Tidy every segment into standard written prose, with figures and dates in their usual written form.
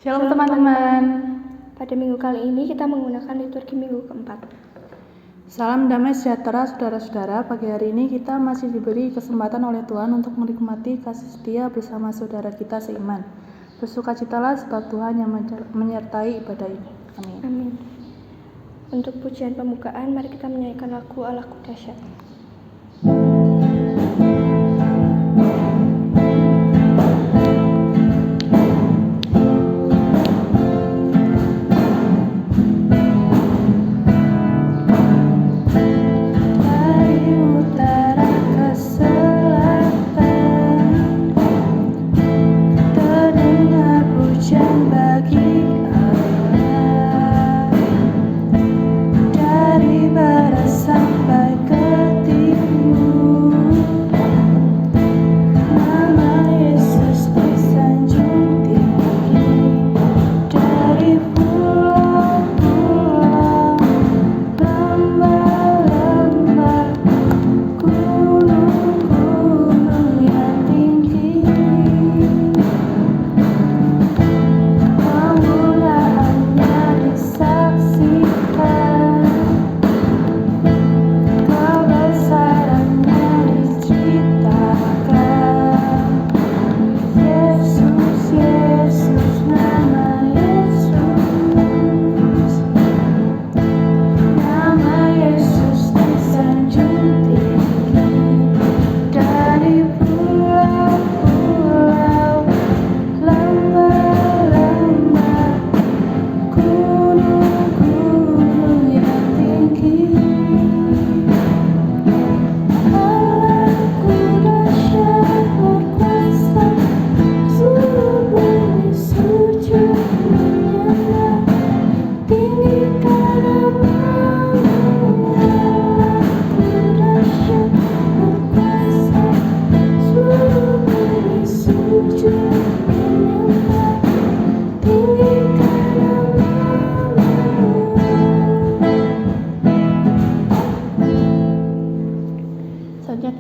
Shalom teman-teman. Pada minggu kali ini kita menggunakan liturgi minggu keempat. Salam damai sejahtera saudara-saudara. Pagi hari ini kita masih diberi kesempatan oleh Tuhan untuk menikmati kasih setia bersama saudara kita seiman. Bersukacitalah sebab Tuhan yang menyertai ibadah ini. Amin. Amin. Untuk pujian pembukaan, mari kita menyanyikan lagu Allahku Dahsyat.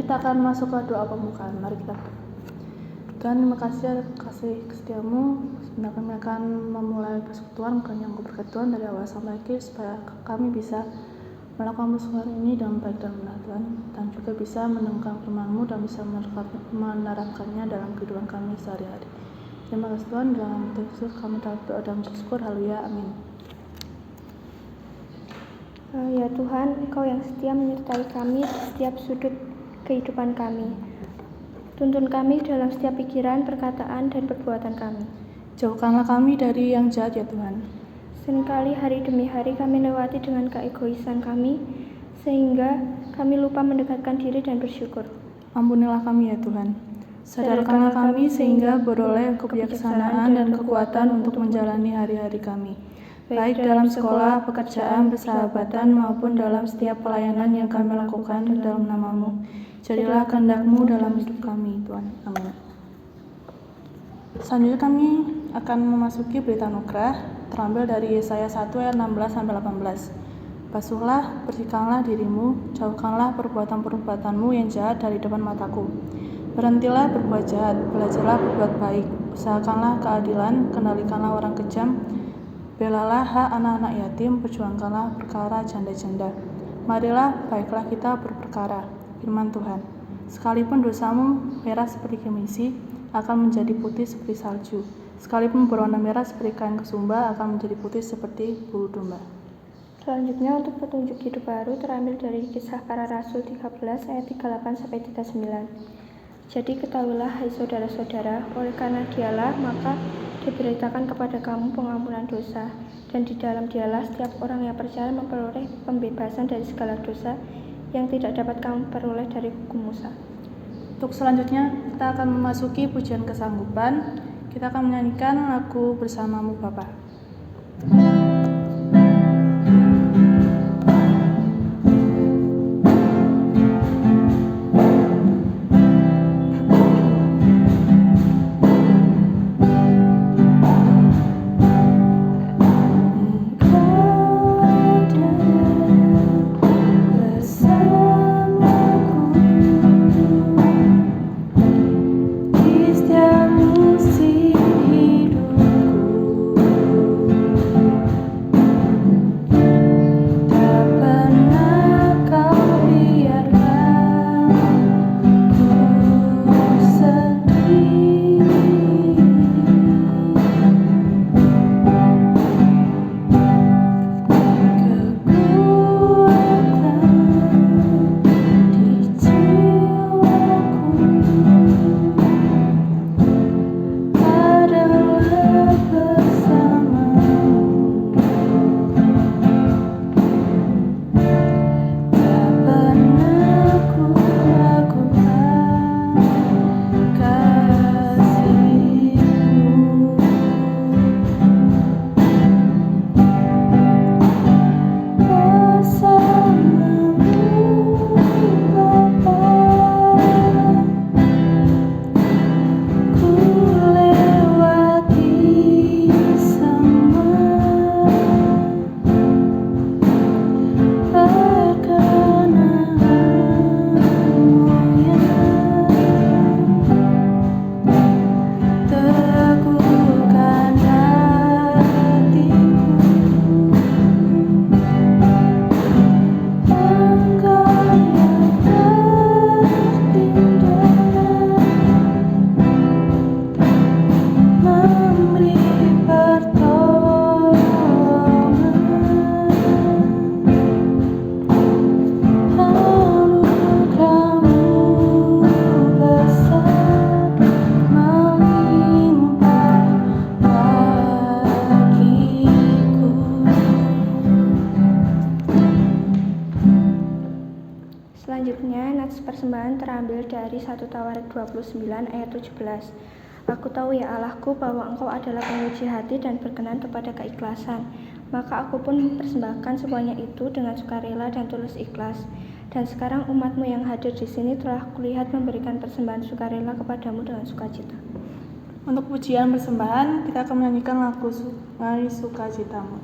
Kita akan masuk ke doa pembukaan. Mari kita berdoa. Tuhan, terima kasih atas kasih setiamu. Sebenarnya kami akan memulai persekutuan yang berkat Tuhan dari awal sampai akhir supaya kami bisa melakukan persekutuan ini dengan baik dan benar Tuhan, dan juga bisa mendengarkan firman-Mu dan bisa menerapkannya dalam kehidupan kami sehari-hari. Terima kasih Tuhan, dalam Yesus kami berdoa dan bersyukur. Haleluya, amin. Ya Tuhan, Engkau yang setia menyertai kami di setiap sudut kehidupan kami. Tuntun kami dalam setiap pikiran, perkataan, dan perbuatan kami. Jauhkanlah kami dari yang jahat ya Tuhan. Seringkali hari demi hari kami lewati dengan keegoisan kami, sehingga kami lupa mendekatkan diri dan bersyukur. Ampunilah kami ya Tuhan. Sadarkanlah kami sehingga beroleh kebijaksanaan dan kekuatan untuk menjalani hari-hari kami, baik dalam sekolah, pekerjaan, persahabatan, maupun dalam setiap pelayanan yang kami lakukan dalam nama-Mu. Jadilah kehendak-Mu dalam hidup kami, Tuhan. Amin. Selanjutnya kami akan memasuki berita anugerah, terambil dari Yesaya 1 ayat 16-18. Basuhlah, bersihkanlah dirimu, jauhkanlah perbuatan-perbuatanmu yang jahat dari depan mataku. Berhentilah berbuat jahat, belajarlah berbuat baik, usahakanlah keadilan, kendalikanlah orang kejam, belalah hak anak-anak yatim, perjuangkanlah perkara janda-janda. Marilah, baiklah kita berperkara. Firman Tuhan, sekalipun dosamu merah seperti kemisi, akan menjadi putih seperti salju. Sekalipun berwarna merah seperti kain kesumba, akan menjadi putih seperti bulu domba. Selanjutnya untuk petunjuk hidup baru terambil dari Kisah Para Rasul 13 ayat 38-39. Jadi ketahuilah hai saudara-saudara, oleh karena Dialah maka diberitakan kepada kamu pengampunan dosa, dan di dalam Dialah setiap orang yang percaya memperoleh pembebasan dari segala dosa yang tidak dapat kamu peroleh dari hukum Musa. Untuk selanjutnya kita akan memasuki pujian kesanggupan. Kita akan menyanyikan lagu Bersamamu Bapa. Di setiap musim hidupku persembahan terambil dari 1 Tawarik 29 ayat 17. Aku tahu ya Allahku bahwa Engkau adalah penguji hati dan berkenan kepada keikhlasan. Maka aku pun mempersembahkan semuanya itu dengan sukarela dan tulus ikhlas. Dan sekarang umatmu yang hadir di sini telah kulihat memberikan persembahan sukarela kepadamu dengan sukacita. Untuk pujian persembahan, kita akan menyanyikan lagu Sungai Sukacitamu.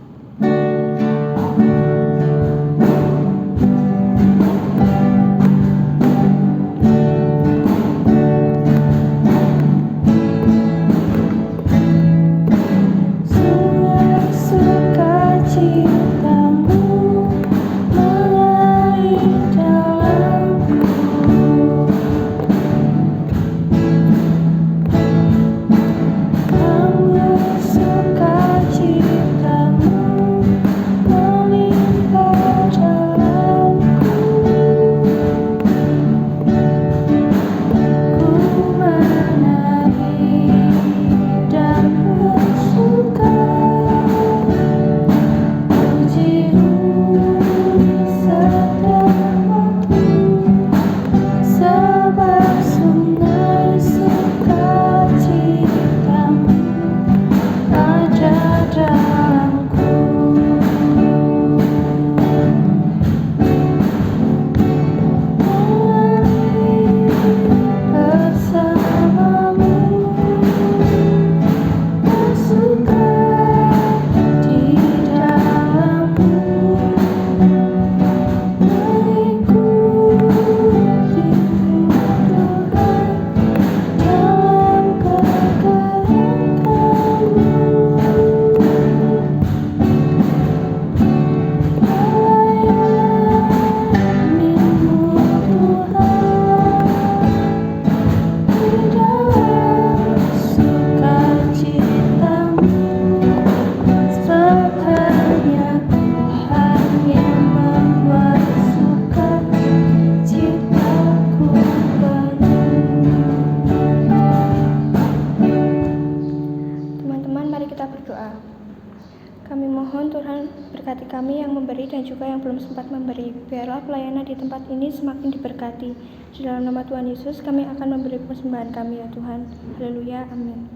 Kami mohon Tuhan berkati kami yang memberi dan juga yang belum sempat memberi. Biarlah pelayanan di tempat ini semakin diberkati. Di dalam nama Tuhan Yesus kami akan memberi persembahan kami ya Tuhan. Haleluya, amin.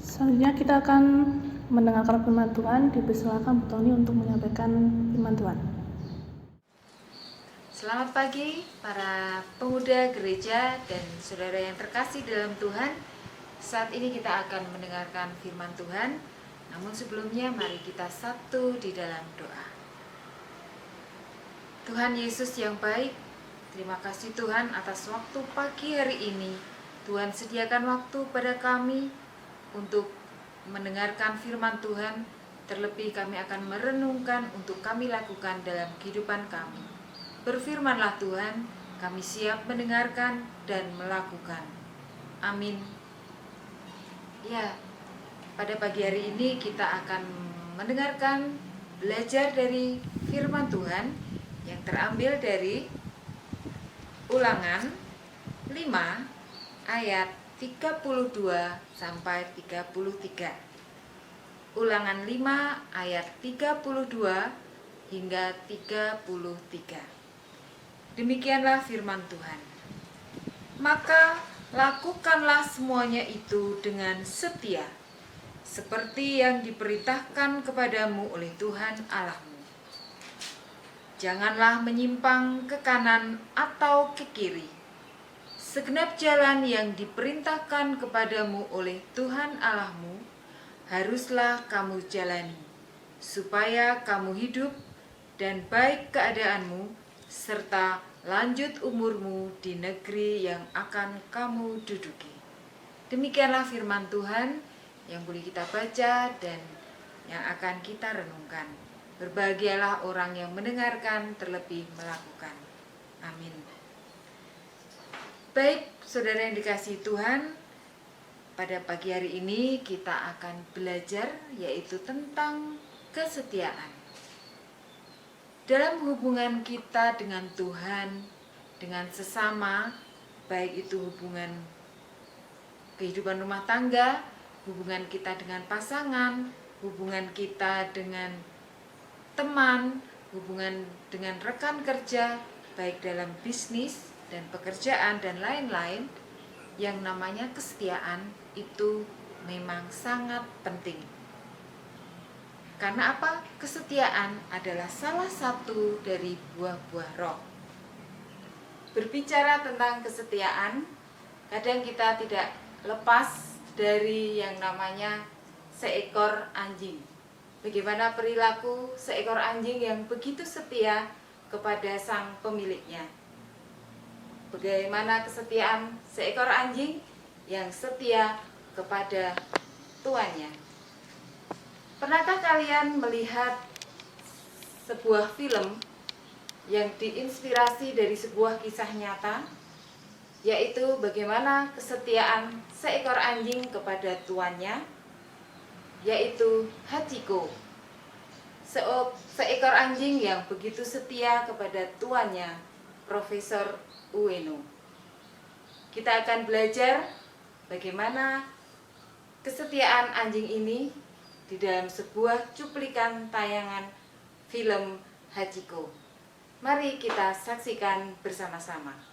Selanjutnya kita akan mendengarkan firman Tuhan. Dipersilakan Bu Tony untuk menyampaikan firman Tuhan. Selamat pagi para pemuda gereja dan saudara yang terkasih dalam Tuhan. Saat ini kita akan mendengarkan firman Tuhan. Namun sebelumnya mari kita satu di dalam doa. Tuhan Yesus yang baik, terima kasih Tuhan atas waktu pagi hari ini. Tuhan sediakan waktu pada kami untuk mendengarkan firman Tuhan. Terlebih kami akan merenungkan untuk kami lakukan dalam kehidupan kami. Berfirmanlah Tuhan, kami siap mendengarkan dan melakukan. Amin. Ya, pada pagi hari ini kita akan mendengarkan belajar dari firman Tuhan yang terambil dari Ulangan 5 ayat 32 sampai 33. Ulangan 5 ayat 32 hingga 33. Demikianlah firman Tuhan. Maka lakukanlah semuanya itu dengan setia, seperti yang diperintahkan kepadamu oleh Tuhan Allahmu. Janganlah menyimpang ke kanan atau ke kiri. Segenap jalan yang diperintahkan kepadamu oleh Tuhan Allahmu haruslah kamu jalani, supaya kamu hidup dan baik keadaanmu, serta lanjut umurmu di negeri yang akan kamu duduki. Demikianlah firman Tuhan yang boleh kita baca dan yang akan kita renungkan. Berbahagialah orang yang mendengarkan terlebih melakukan. Amin. Baik, saudara yang dikasihi Tuhan, pada pagi hari ini kita akan belajar yaitu tentang kesetiaan. Dalam hubungan kita dengan Tuhan, dengan sesama, baik itu hubungan kehidupan rumah tangga, hubungan kita dengan pasangan, hubungan kita dengan teman, hubungan dengan rekan kerja, baik dalam bisnis dan pekerjaan dan lain-lain, yang namanya kesetiaan itu memang sangat penting. Karena apa? Kesetiaan adalah salah satu dari buah-buah roh. Berbicara tentang kesetiaan, kadang kita tidak lepas dari yang namanya seekor anjing. Bagaimana perilaku seekor anjing yang begitu setia kepada sang pemiliknya? Bagaimana kesetiaan seekor anjing yang setia kepada tuannya? Pernahkah kalian melihat sebuah film yang diinspirasi dari sebuah kisah nyata, yaitu bagaimana kesetiaan seekor anjing kepada tuannya, yaitu Hachiko, seekor anjing yang begitu setia kepada tuannya, Profesor Ueno. Kita akan belajar bagaimana kesetiaan anjing ini di dalam sebuah cuplikan tayangan film Hachiko. Mari kita saksikan bersama-sama.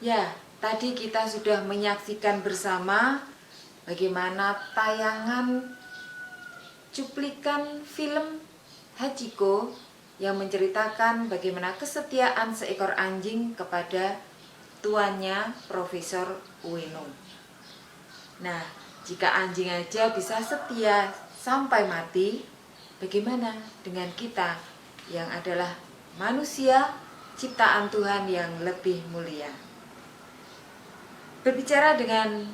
Ya, tadi kita sudah menyaksikan bersama bagaimana tayangan cuplikan film Hachiko yang menceritakan bagaimana kesetiaan seekor anjing kepada tuannya Profesor Ueno. Nah, jika anjing aja bisa setia sampai mati, bagaimana dengan kita yang adalah manusia ciptaan Tuhan yang lebih mulia? Berbicara dengan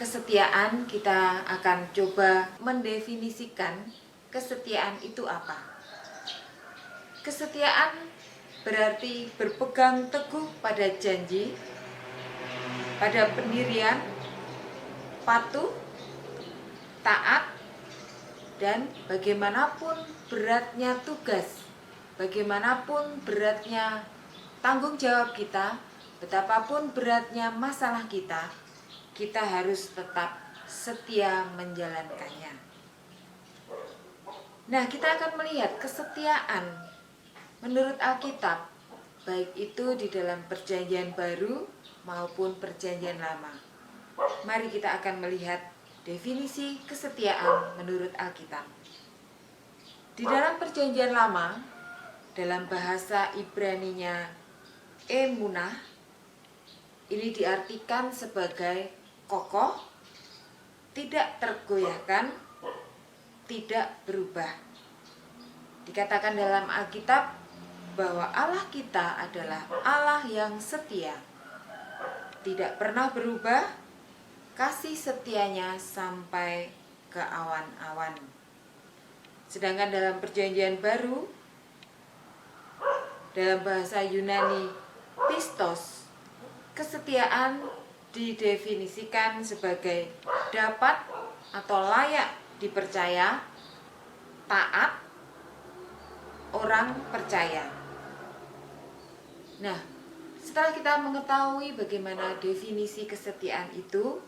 kesetiaan, kita akan coba mendefinisikan kesetiaan itu apa. Kesetiaan berarti berpegang teguh pada janji, pada pendirian, patuh, taat, dan bagaimanapun beratnya tugas, bagaimanapun beratnya tanggung jawab kita, betapapun beratnya masalah kita harus tetap setia menjalankannya. Nah, kita akan melihat kesetiaan menurut Alkitab, baik itu di dalam Perjanjian Baru maupun Perjanjian Lama. Mari kita akan melihat definisi kesetiaan menurut Alkitab. Di dalam Perjanjian Lama, dalam bahasa Ibraninya emunah, ini diartikan sebagai kokoh, tidak tergoyahkan, tidak berubah. Dikatakan dalam Alkitab bahwa Allah kita adalah Allah yang setia, tidak pernah berubah, kasih setianya sampai ke awan-awan. Sedangkan dalam Perjanjian Baru, dalam bahasa Yunani pistos, kesetiaan didefinisikan sebagai dapat atau layak dipercaya, taat, orang percaya. Nah, setelah kita mengetahui bagaimana definisi kesetiaan itu,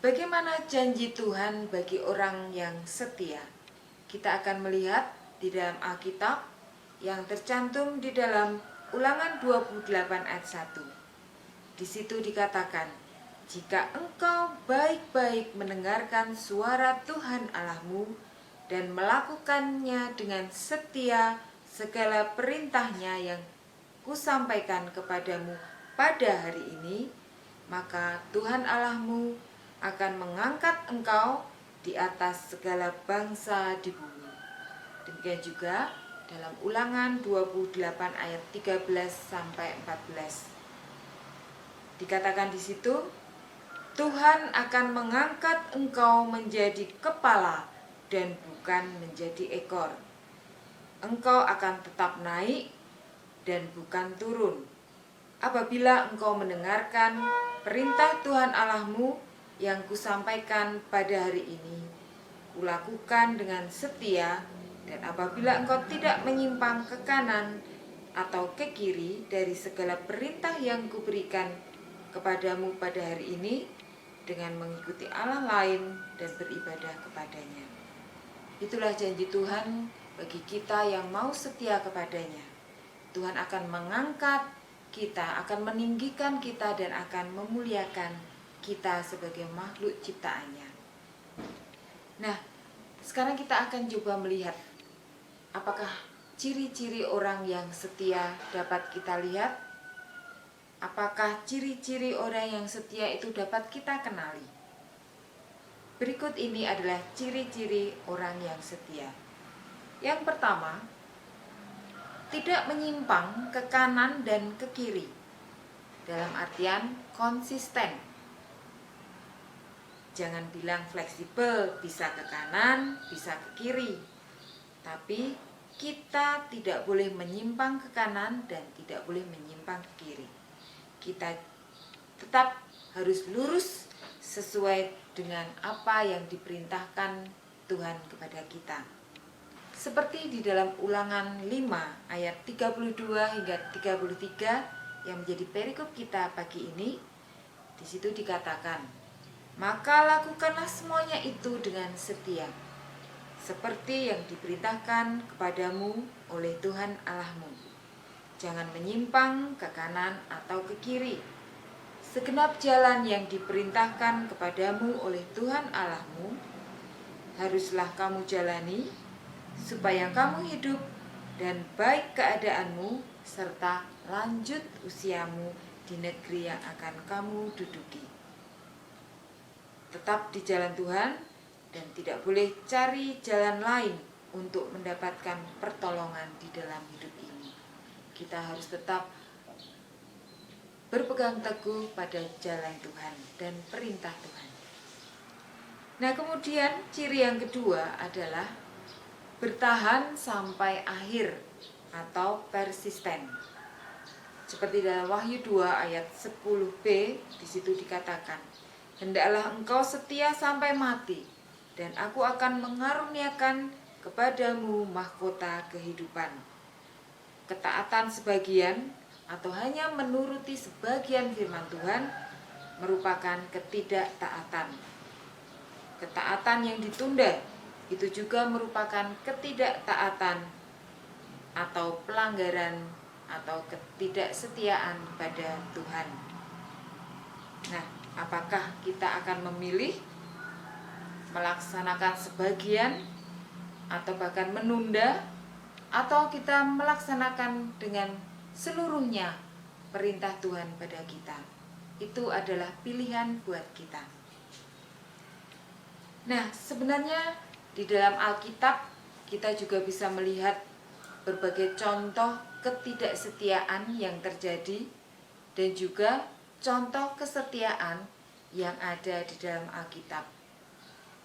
bagaimana janji Tuhan bagi orang yang setia, kita akan melihat di dalam Alkitab yang tercantum di dalam Ulangan 28 ayat 1. Di situ dikatakan, jika engkau baik-baik mendengarkan suara Tuhan Allahmu dan melakukannya dengan setia segala perintahnya yang kusampaikan kepadamu pada hari ini, maka Tuhan Allahmu akan mengangkat engkau di atas segala bangsa di bumi. Demikian juga dalam Ulangan 28 ayat 13 sampai 14. Dikatakan di situ, Tuhan akan mengangkat engkau menjadi kepala dan bukan menjadi ekor. Engkau akan tetap naik dan bukan turun. Apabila engkau mendengarkan perintah Tuhan Allahmu yang kusampaikan pada hari ini, kulakukan dengan setia, dan apabila engkau tidak menyimpang ke kanan atau ke kiri dari segala perintah yang kuberikan kepadamu pada hari ini, dengan mengikuti Allah lain dan beribadah kepadanya. Itulah janji Tuhan bagi kita yang mau setia kepadanya. Tuhan akan mengangkat kita, akan meninggikan kita, dan akan memuliakan kita sebagai makhluk ciptaannya. Nah, sekarang kita akan coba melihat apakah ciri-ciri orang yang setia dapat kita lihat. Apakah ciri-ciri orang yang setia itu dapat kita kenali? Berikut ini adalah ciri-ciri orang yang setia. Yang pertama, tidak menyimpang ke kanan dan ke kiri. Dalam artian konsisten. Jangan bilang fleksibel, bisa ke kanan, bisa ke kiri. Tapi kita tidak boleh menyimpang ke kanan dan tidak boleh menyimpang ke kiri. Kita tetap harus lurus sesuai dengan apa yang diperintahkan Tuhan kepada kita. Seperti di dalam Ulangan 5 ayat 32 hingga 33 yang menjadi perikop kita pagi ini, di situ dikatakan, "Maka lakukanlah semuanya itu dengan setia, seperti yang diperintahkan kepadamu oleh Tuhan Allahmu. Jangan menyimpang ke kanan atau ke kiri. Segenap jalan yang diperintahkan kepadamu oleh Tuhan Allahmu haruslah kamu jalani, supaya kamu hidup dan baik keadaanmu serta lanjut usiamu di negeri yang akan kamu duduki." Tetap di jalan Tuhan dan tidak boleh cari jalan lain untuk mendapatkan pertolongan di dalam hidup ini. Kita harus tetap berpegang teguh pada jalan Tuhan dan perintah Tuhan. Nah, kemudian ciri yang kedua adalah bertahan sampai akhir atau persisten. Seperti dalam Wahyu 2 ayat 10b, di situ dikatakan, "Hendaklah engkau setia sampai mati, dan aku akan mengaruniakan kepadamu mahkota kehidupan." Ketaatan sebagian atau hanya menuruti sebagian firman Tuhan merupakan ketidaktaatan. Ketaatan yang ditunda itu juga merupakan ketidaktaatan atau pelanggaran atau ketidaksetiaan pada Tuhan. Nah, apakah kita akan memilih melaksanakan sebagian atau bahkan menunda, atau kita melaksanakan dengan seluruhnya perintah Tuhan pada kita? Itu adalah pilihan buat kita. Nah, sebenarnya di dalam Alkitab kita juga bisa melihat berbagai contoh ketidaksetiaan yang terjadi dan juga contoh kesetiaan yang ada di dalam Alkitab.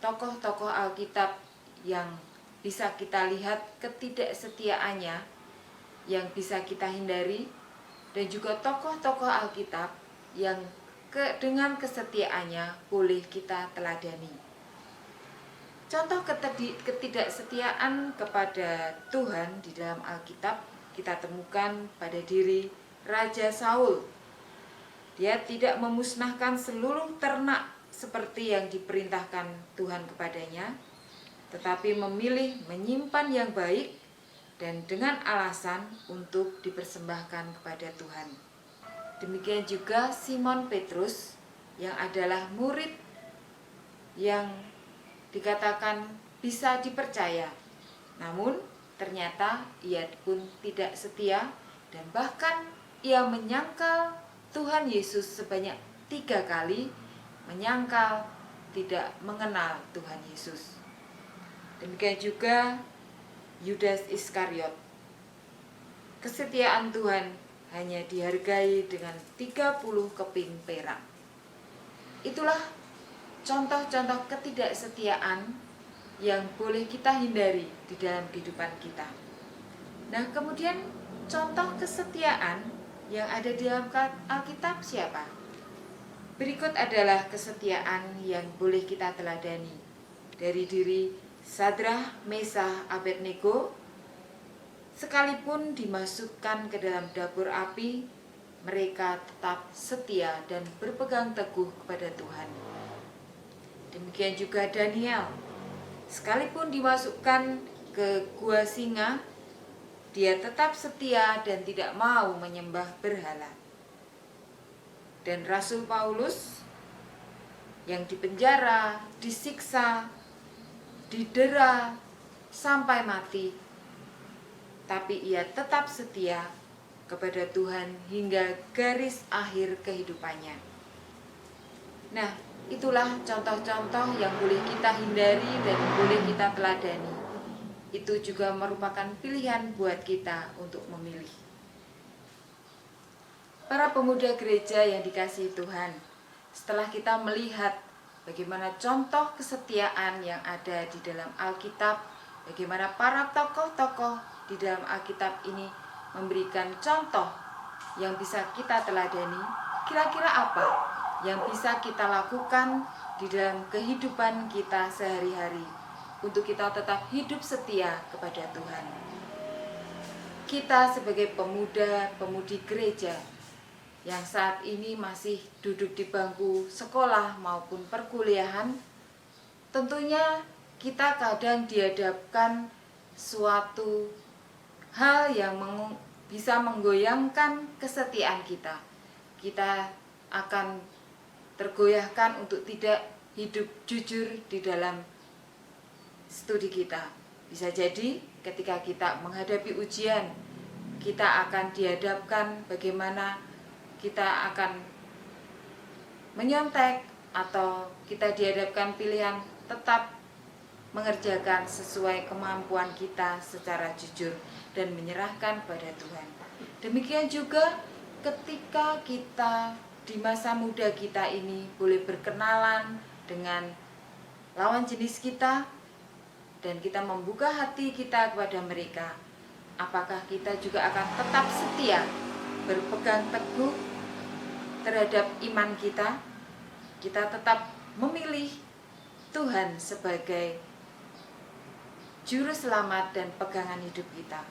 Tokoh-tokoh Alkitab yang bisa kita lihat ketidaksetiaannya yang bisa kita hindari, dan juga tokoh-tokoh Alkitab yang dengan kesetiaannya boleh kita teladani. Contoh ketidaksetiaan kepada Tuhan di dalam Alkitab kita temukan pada diri Raja Saul. Dia tidak memusnahkan seluruh ternak seperti yang diperintahkan Tuhan kepadanya, tetapi memilih menyimpan yang baik dan dengan alasan untuk dipersembahkan kepada Tuhan. Demikian juga Simon Petrus yang adalah murid yang dikatakan bisa dipercaya, namun ternyata ia pun tidak setia dan bahkan ia menyangkal Tuhan Yesus sebanyak 3 kali, menyangkal tidak mengenal Tuhan Yesus. Demikian juga Yudas Iskariot. Kesetiaan Tuhan hanya dihargai dengan 30 keping perak. Itulah contoh-contoh ketidaksetiaan yang boleh kita hindari di dalam kehidupan kita. Nah, kemudian contoh kesetiaan yang ada di dalam Alkitab siapa? Berikut adalah kesetiaan yang boleh kita teladani dari diri Sadrah, Mesah, Abednego. Sekalipun dimasukkan ke dalam dapur api, mereka tetap setia dan berpegang teguh kepada Tuhan. Demikian juga Daniel. Sekalipun dimasukkan ke gua singa, dia tetap setia dan tidak mau menyembah berhala. Dan Rasul Paulus yang dipenjara, disiksa, didera sampai mati, tapi ia tetap setia kepada Tuhan hingga garis akhir kehidupannya. Nah, itulah contoh-contoh yang boleh kita hindari dan boleh kita teladani. Itu juga merupakan pilihan buat kita untuk memilih. Para pemuda gereja yang dikasihi Tuhan, setelah kita melihat bagaimana contoh kesetiaan yang ada di dalam Alkitab, bagaimana para tokoh-tokoh di dalam Alkitab ini memberikan contoh yang bisa kita teladani, kira-kira apa yang bisa kita lakukan di dalam kehidupan kita sehari-hari untuk kita tetap hidup setia kepada Tuhan. Kita sebagai pemuda-pemudi gereja yang saat ini masih duduk di bangku sekolah maupun perkuliahan, tentunya kita kadang dihadapkan suatu hal yang bisa menggoyangkan kesetiaan kita. Kita akan tergoyahkan untuk tidak hidup jujur di dalam studi kita. Bisa jadi ketika kita menghadapi ujian, kita akan dihadapkan bagaimana kita akan menyontek atau kita dihadapkan pilihan tetap mengerjakan sesuai kemampuan kita secara jujur dan menyerahkan pada Tuhan. Demikian juga ketika kita di masa muda kita ini boleh berkenalan dengan lawan jenis kita dan kita membuka hati kita kepada mereka, apakah kita juga akan tetap setia berpegang teguh terhadap iman kita? Kita tetap memilih Tuhan sebagai juru selamat dan pegangan hidup kita.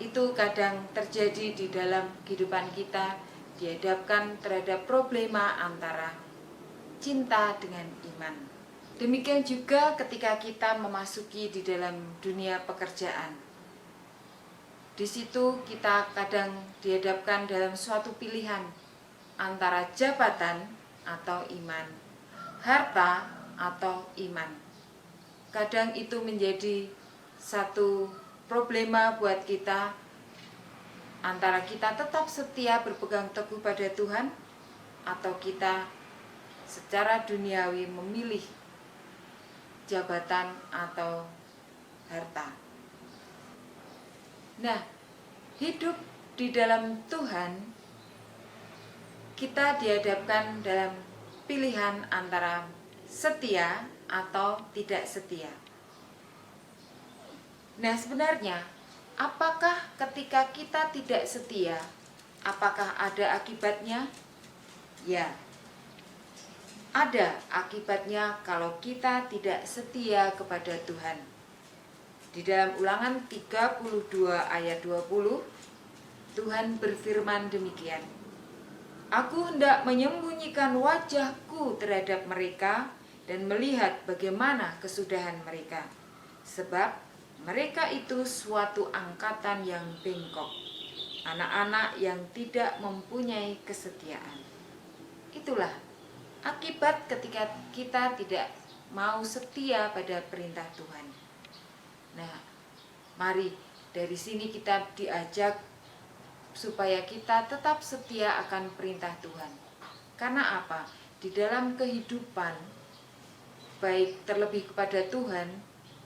Itu kadang terjadi di dalam kehidupan kita, dihadapkan terhadap problema antara cinta dengan iman. Demikian juga ketika kita memasuki di dalam dunia pekerjaan. Di situ kita kadang dihadapkan dalam suatu pilihan antara jabatan atau iman, harta atau iman. Kadang itu menjadi satu problema buat kita, antara kita tetap setia berpegang teguh pada Tuhan atau kita secara duniawi memilih jabatan atau harta. Nah, hidup di dalam Tuhan, kita dihadapkan dalam pilihan antara setia atau tidak setia. Nah, sebenarnya apakah ketika kita tidak setia, apakah ada akibatnya? Ya, ada akibatnya kalau kita tidak setia kepada Tuhan. Di dalam Ulangan 32 ayat 20, Tuhan berfirman demikian, Aku hendak menyembunyikan wajahku terhadap mereka dan melihat bagaimana kesudahan mereka. Sebab mereka itu suatu angkatan yang bengkok, anak-anak yang tidak mempunyai kesetiaan. Itulah akibat ketika kita tidak mau setia pada perintah Tuhan. Nah, mari dari sini kita diajak supaya kita tetap setia akan perintah Tuhan. Karena apa? Di dalam kehidupan, baik terlebih kepada Tuhan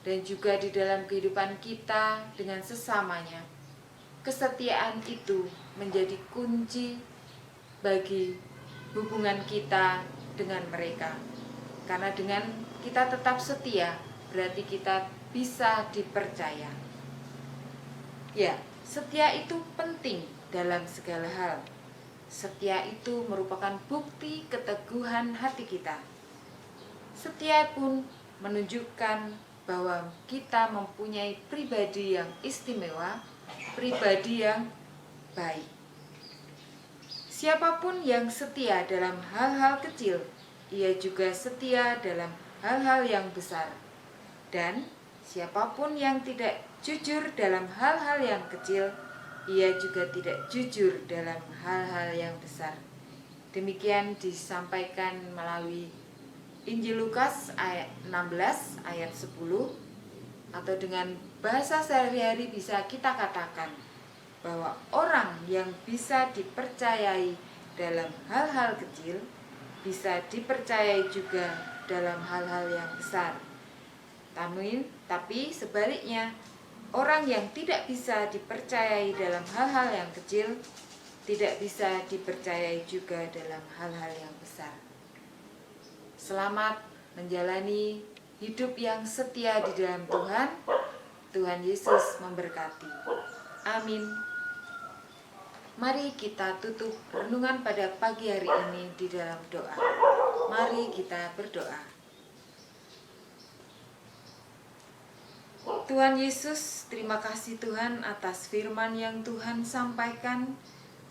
dan juga di dalam kehidupan kita dengan sesamanya, kesetiaan itu menjadi kunci bagi hubungan kita dengan mereka. Karena dengan kita tetap setia, berarti kita bisa dipercaya. Ya, setia itu penting dalam segala hal. Setia itu merupakan bukti keteguhan hati kita. Setia pun menunjukkan bahwa kita mempunyai pribadi yang istimewa, pribadi yang baik. Siapapun yang setia dalam hal-hal kecil, ia juga setia dalam hal-hal yang besar. Dan siapapun yang tidak jujur dalam hal-hal yang kecil, ia juga tidak jujur dalam hal-hal yang besar. Demikian disampaikan melalui Injil Lukas ayat 16 ayat 10, atau dengan bahasa sehari-hari bisa kita katakan bahwa orang yang bisa dipercayai dalam hal-hal kecil bisa dipercayai juga dalam hal-hal yang besar. Tapi sebaliknya, orang yang tidak bisa dipercayai dalam hal-hal yang kecil tidak bisa dipercayai juga dalam hal-hal yang besar. Selamat menjalani hidup yang setia di dalam Tuhan. Tuhan Yesus memberkati. Amin. Mari kita tutup renungan pada pagi hari ini di dalam doa. Mari kita berdoa. Tuhan Yesus, terima kasih Tuhan atas firman yang Tuhan sampaikan.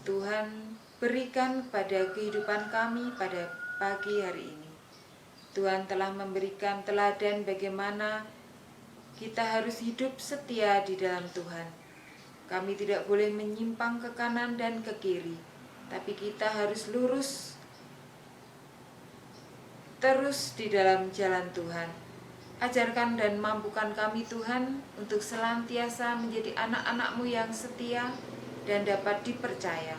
Tuhan berikan pada kehidupan kami pada pagi hari ini. Tuhan telah memberikan teladan bagaimana kita harus hidup setia di dalam Tuhan. Kami tidak boleh menyimpang ke kanan dan ke kiri, tapi kita harus lurus terus di dalam jalan Tuhan. Ajarkan dan mampukan kami Tuhan untuk senantiasa menjadi anak-anak-Mu yang setia dan dapat dipercaya.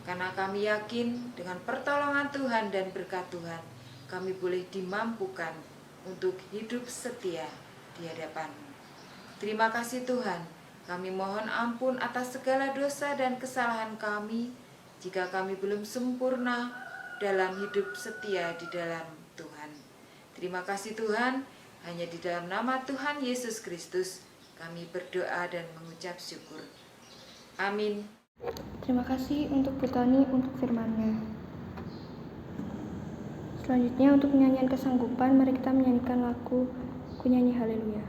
Karena kami yakin dengan pertolongan Tuhan dan berkat Tuhan, kami boleh dimampukan untuk hidup setia di hadapan-Mu. Terima kasih Tuhan, kami mohon ampun atas segala dosa dan kesalahan kami jika kami belum sempurna dalam hidup setia di dalam Tuhan. Terima kasih Tuhan. Hanya di dalam nama Tuhan Yesus Kristus kami berdoa dan mengucap syukur. Amin. Terima kasih untuk Bu Tani untuk firman-Nya. Selanjutnya untuk penyanyian kesanggupan, mari kita menyanyikan lagu Ku Nyanyi Haleluya.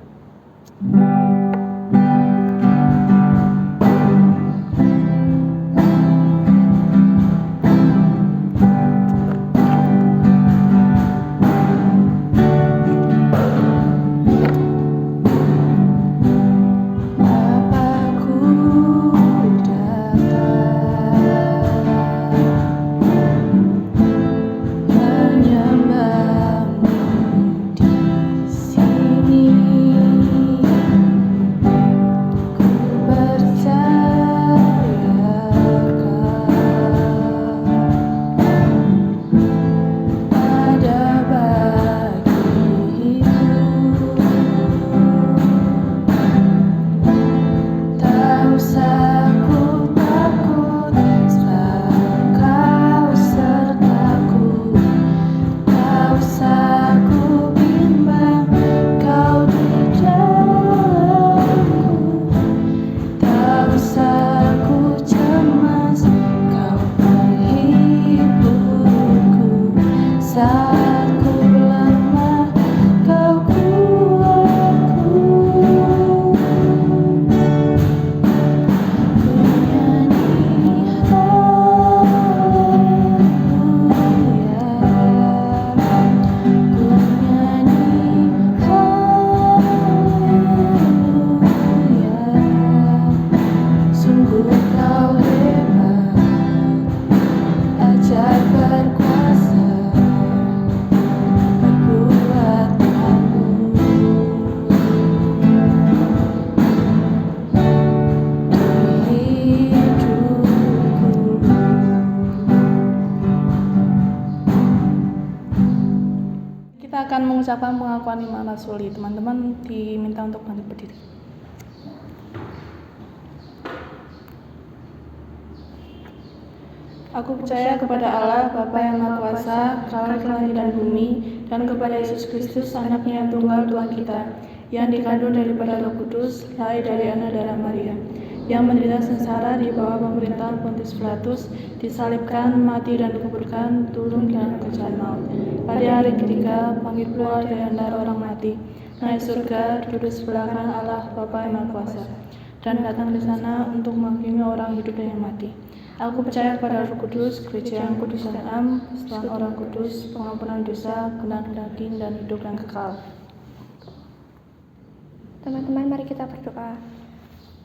Akan mengucapkan pengakuan iman rasuli. Teman-teman diminta untuk bangkit berdiri. Aku percaya kepada Allah, Bapa yang Maha Kuasa, Khalik langit dan bumi, dan kepada Yesus Kristus, Anaknya yang tunggal Tuhan kita, yang dikandung daripada Roh Kudus, lahir dari anak darah Maria, yang menderita sengsara di bawah pemerintahan Pontius Pilatus, disalibkan, mati dan dikuburkan, turun dalam kerajaan maut. Pada hari ketiga, bangkit pula dari antara orang mati, naik surga, duduk sebelah kanan Allah Bapa yang Maha Kuasa, dan datang di sana untuk menghakimi orang hidup dan yang mati. Aku percaya kepada Roh Kudus, gereja yang kudus dan am, persekutuan orang kudus, pengampunan dosa, kenan daging, dan hidup yang kekal. Teman-teman, mari kita berdoa.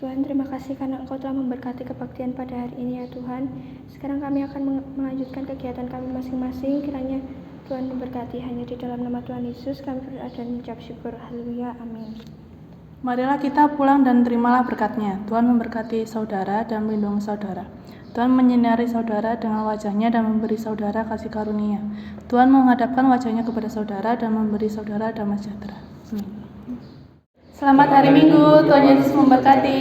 Tuhan, terima kasih karena Engkau telah memberkati kebaktian pada hari ini ya Tuhan. Sekarang kami akan melanjutkan kegiatan kami masing-masing. Kiranya Tuhan memberkati. Hanya di dalam nama Tuhan Yesus kami berdoa dan mengucap syukur. Haleluya. Amin. Marilah kita pulang dan terimalah berkat-Nya. Tuhan memberkati saudara dan melindungi saudara. Tuhan menyinari saudara dengan wajah-Nya dan memberi saudara kasih karunia. Tuhan menghadapkan wajah-Nya kepada saudara dan memberi saudara damai sejahtera. Amin. Selamat hari Minggu, Tuhan Yesus memberkati.